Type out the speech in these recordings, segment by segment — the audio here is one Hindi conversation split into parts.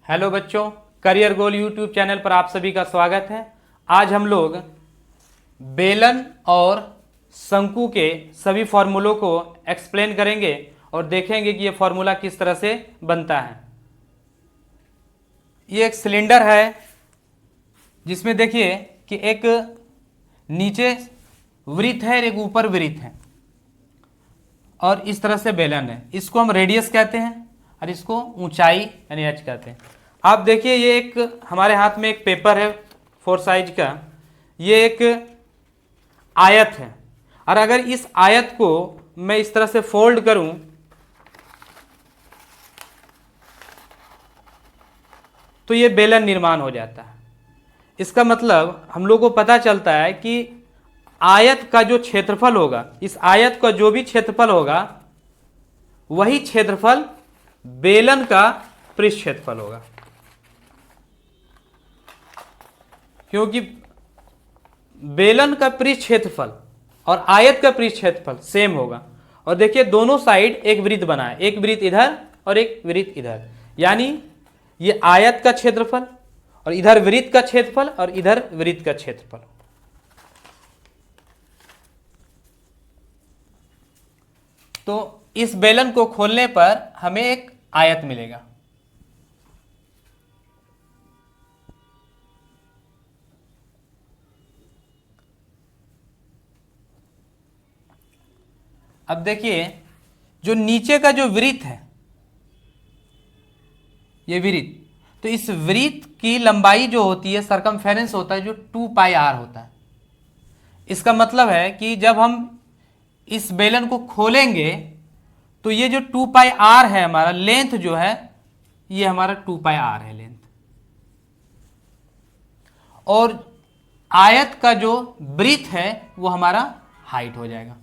हेलो बच्चों, करियर गोल यूट्यूब चैनल पर आप सभी का स्वागत है। आज हम लोग बेलन और शंकु के सभी फॉर्मूलों को एक्सप्लेन करेंगे और देखेंगे कि ये फॉर्मूला किस तरह से बनता है। ये एक सिलेंडर है जिसमें देखिए कि एक नीचे वृत्त है और एक ऊपर वृत्त है और इस तरह से बेलन है। इसको हम रेडियस कहते हैं और इसको ऊंचाई यानी एच कहते हैं। आप देखिए ये एक हमारे हाथ में एक पेपर है 4 साइज का। ये एक आयत है और अगर इस आयत को मैं इस तरह से फोल्ड करूं तो ये बेलन निर्माण हो जाता है। इसका मतलब हम लोग को पता चलता है कि आयत का जो क्षेत्रफल होगा, इस आयत का जो भी क्षेत्रफल होगा वही क्षेत्रफल बेलन का पृष्ठ क्षेत्रफल होगा, क्योंकि बेलन का पृष्ठ क्षेत्रफल और आयत का पृष्ठ क्षेत्रफल सेम होगा। और देखिए दोनों साइड एक वृत्त बना है, एक वृत्त इधर और एक वृत्त इधर, यानी ये आयत का क्षेत्रफल और इधर वृत्त का क्षेत्रफल और इधर वृत्त का क्षेत्रफल। तो इस बेलन को खोलने पर हमें एक आयत मिलेगा। अब देखिए जो नीचे का जो वृत्त है, ये वृत्त, तो इस वृत्त की लंबाई जो होती है सरकमफेरेंस होता है जो 2 पाई आर होता है। इसका मतलब है कि जब हम इस बेलन को खोलेंगे तो ये जो 2 पाई आर है हमारा लेंथ जो है, ये हमारा 2 पाई आर है लेंथ, और आयत का जो ब्रीथ है वो हमारा हाइट हो जाएगा।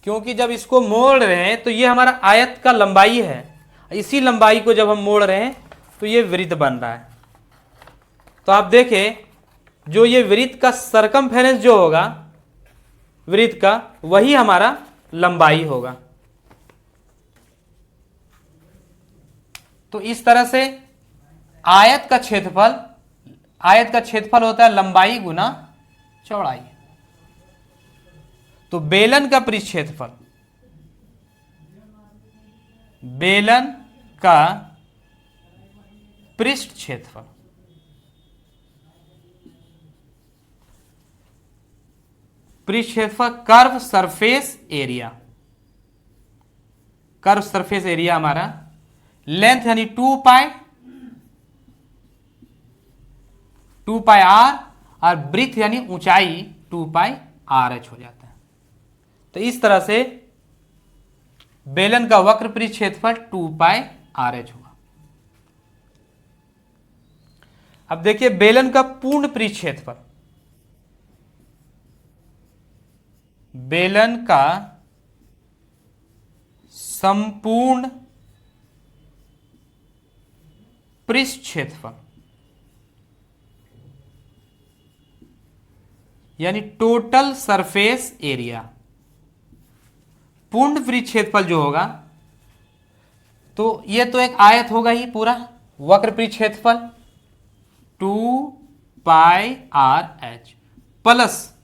क्योंकि जब इसको मोड़ रहे हैं तो ये हमारा आयत का लंबाई है, इसी लंबाई को जब हम मोड़ रहे हैं तो ये वृत्त बन रहा है। तो आप देखें जो ये वृत्त का सरकमफेरेंस जो होगा वृत्त का, वही हमारा लंबाई होगा। तो इस तरह से आयत का क्षेत्रफल होता है लंबाई गुना चौड़ाई। तो बेलन का पृष्ठ क्षेत्रफल, बेलन का पृष्ठ क्षेत्रफल curve surface area, curve surface area हमारा लेंथ यानी 2 पाई आर और ब्रीथ यानी ऊंचाई 2 पाई आर एच हो जाता है। तो इस तरह से बेलन का वक्र पृष्ठ क्षेत्रफल 2 पाई आर एच होगा। अब देखिए बेलन का पूर्ण पृष्ठ क्षेत्रफल, बेलन का संपूर्ण पृष्ठ क्षेत्रफल यानी टोटल सरफेस एरिया, पूर्ण पृष्ठ क्षेत्रफल जो होगा, तो ये तो एक आयत होगा ही पूरा, वक्र पृष्ठ क्षेत्रफल 2 पाई आर एच प्लस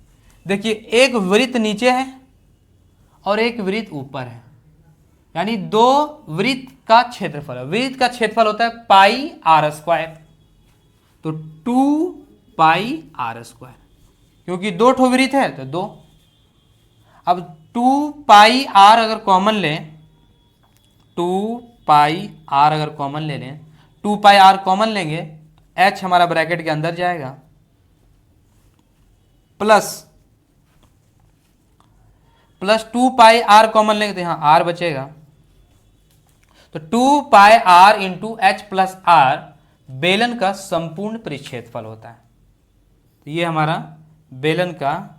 देखिए एक वृत्त नीचे है और एक वृत्त ऊपर है, यानी 2 वृत्त का क्षेत्रफल है। वृत्त का क्षेत्रफल होता है पाई आर स्क्वायर, तो 2 पाई आर स्क्वायर, क्योंकि 2 ठो वृत्त है तो 2। अब 2 पाई आर अगर कॉमन लें, 2 पाई आर अगर कॉमन ले लें, 2 पाई आर कॉमन लेंगे, एच हमारा ब्रैकेट के अंदर जाएगा, प्लस 2 पाई आर कॉमन लेंगे तो यहां आर बचेगा, तो 2 pi R into H plus R बेलन का संपूर्ण पृष्ठ क्षेत्रफल होता है। तो ये हमारा बेलन का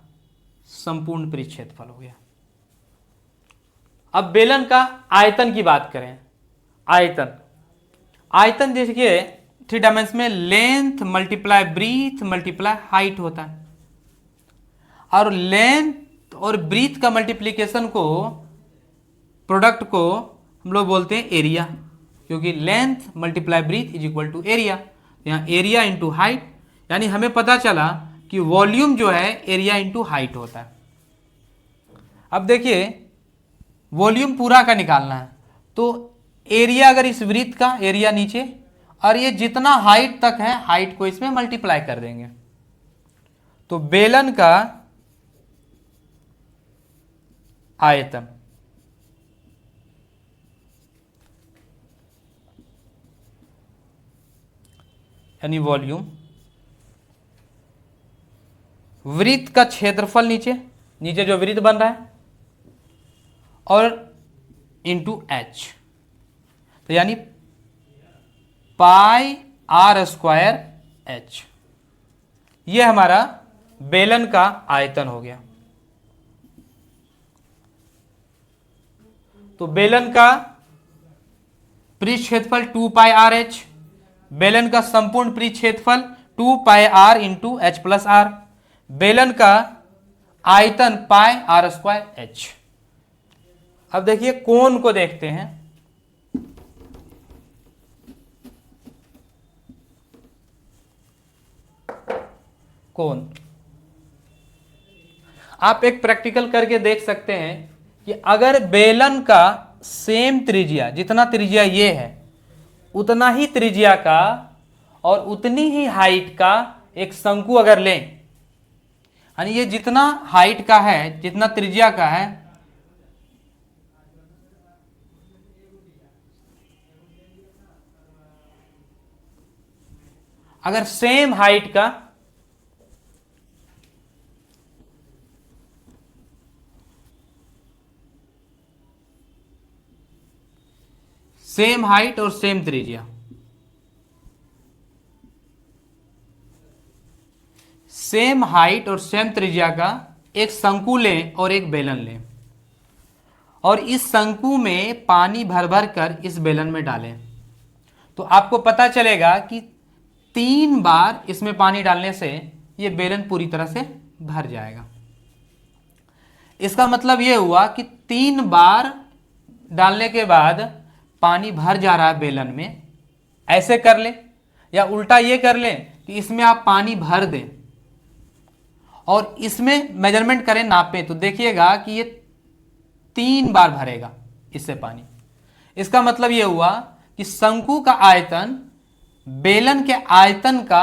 संपूर्ण पृष्ठ क्षेत्रफल हो गया। अब बेलन का आयतन की बात करें। आयतन देखिए 3 डायमेंशन में length multiply breadth multiply height होता है, और लेंथ और ब्रीथ का मल्टीप्लीकेशन को प्रोडक्ट को हम लोग बोलते हैं एरिया, क्योंकि length multiply breadth is equal to area. यहाँ एरिया इंटू हाइट, यानी हमें पता चला कि वॉल्यूम जो है एरिया इंटू हाइट होता है। अब देखिए वॉल्यूम पूरा का निकालना है, तो एरिया अगर इस वृत्त का एरिया नीचे, और ये जितना हाइट तक है हाइट को इसमें मल्टीप्लाई कर देंगे, तो बेलन का आयतन यानी वॉल्यूम, वृत्त का क्षेत्रफल नीचे नीचे जो वृत्त बन रहा है, और इंटू एच, तो यानी पाई आर स्क्वायर एच, ये हमारा बेलन का आयतन हो गया। तो बेलन का पृष्ठ क्षेत्रफल 2 पाई आर एच, बेलन का संपूर्ण पृष्ठ क्षेत्रफल 2 pi R into H plus R, बेलन का आयतन पाई आर स्क्वायर एच। अब देखिए कोण को देखते हैं। कोण आप एक प्रैक्टिकल करके देख सकते हैं कि अगर बेलन का सेम त्रिज्या, जितना त्रिज्या ये है उतना ही त्रिज्या का और उतनी ही हाइट का एक शंकु अगर लें, यानी ये जितना हाइट का है जितना त्रिज्या का है, अगर सेम हाइट का सेम हाइट और सेम त्रिज्या, सेम हाइट और सेम त्रिज्या का एक शंकु लें और एक बेलन लें, और इस शंकु में पानी भर भर कर इस बेलन में डालें, तो आपको पता चलेगा कि 3 बार इसमें पानी डालने से ये बेलन पूरी तरह से भर जाएगा। इसका मतलब ये हुआ कि 3 बार डालने के बाद पानी भर जा रहा है बेलन में। ऐसे कर लें या उल्टा ये कर लें कि इसमें आप पानी भर दें और इसमें मेजरमेंट करें, नापें, तो देखिएगा कि ये 3 बार भरेगा इससे पानी। इसका मतलब ये हुआ कि शंकु का आयतन बेलन के आयतन का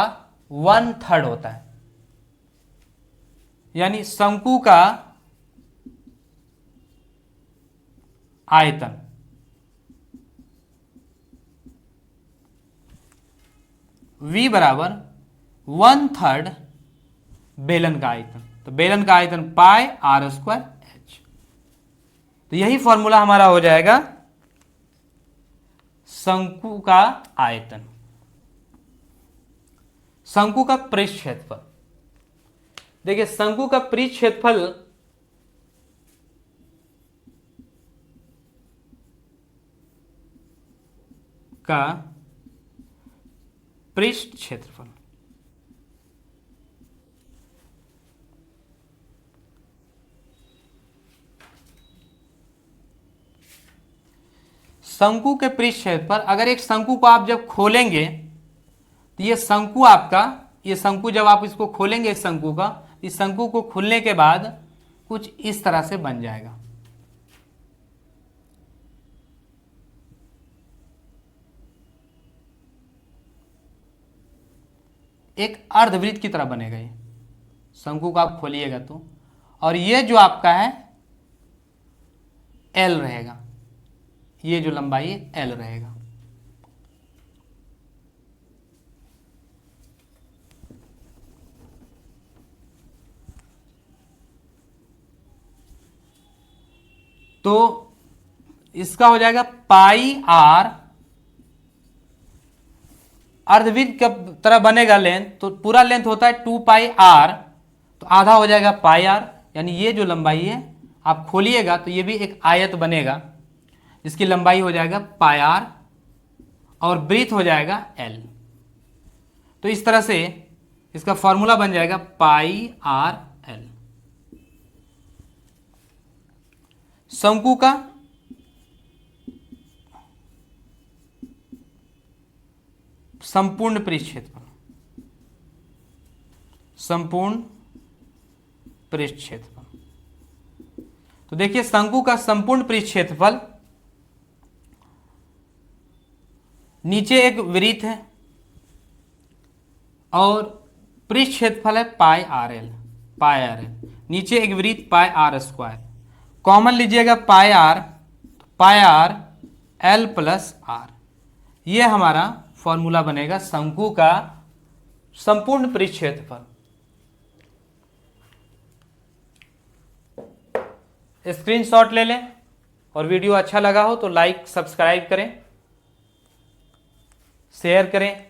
1/3 होता है, यानी शंकु का आयतन V बराबर 1/3 बेलन का आयतन। तो बेलन का आयतन पाई आर स्क्वायर एच। तो यही फॉर्मूला हमारा हो जाएगा शंकु का आयतन। शंकु का पृष्ठ क्षेत्रफल, देखिए शंकु का पृष्ठ क्षेत्रफल का पृष्ठ क्षेत्रफल शंकु के पृष्ठ क्षेत्रफल, अगर एक शंकु को आप जब खोलेंगे तो ये शंकु आपका, ये शंकु जब आप इसको खोलेंगे इस शंकु का, इस शंकु को खुलने के बाद कुछ इस तरह से बन जाएगा। एक अर्धवृत्त की तरह बनेगा ये शंकु को आप खोलिएगा तो, और ये जो आपका है एल रहेगा, ये जो लंबाई है एल रहेगा। तो इसका हो जाएगा पाई आर, अर्धवृत्त की तरह बनेगा लेंथ, तो पूरा लेंथ होता है 2 पाई आर, तो आधा हो जाएगा पाई आर, यानी ये जो लंबाई है आप खोलिएगा तो ये भी एक आयत बनेगा जिसकी लंबाई हो जाएगा पाई आर और ब्रीथ हो जाएगा एल। तो इस तरह से इसका फॉर्मूला बन जाएगा पाई आर एल। शंकु का संपूर्ण पृष्ठ क्षेत्रफल, संपूर्ण पृष्ठ क्षेत्रफल। तो देखिए शंकु का संपूर्ण पृष्ठ क्षेत्रफल, नीचे एक वृत्त है और पृष्ठ क्षेत्रफल है पाई आर एल, नीचे एक वृत्त पाई आर स्क्वायर, कॉमन लीजिएगा पाई आर एल प्लस आर, ये हमारा फॉर्मूला बनेगा शंकु का संपूर्ण पृष्ठ क्षेत्रफल। स्क्रीनशॉट ले लें और वीडियो अच्छा लगा हो तो लाइक सब्सक्राइब करें, शेयर करें।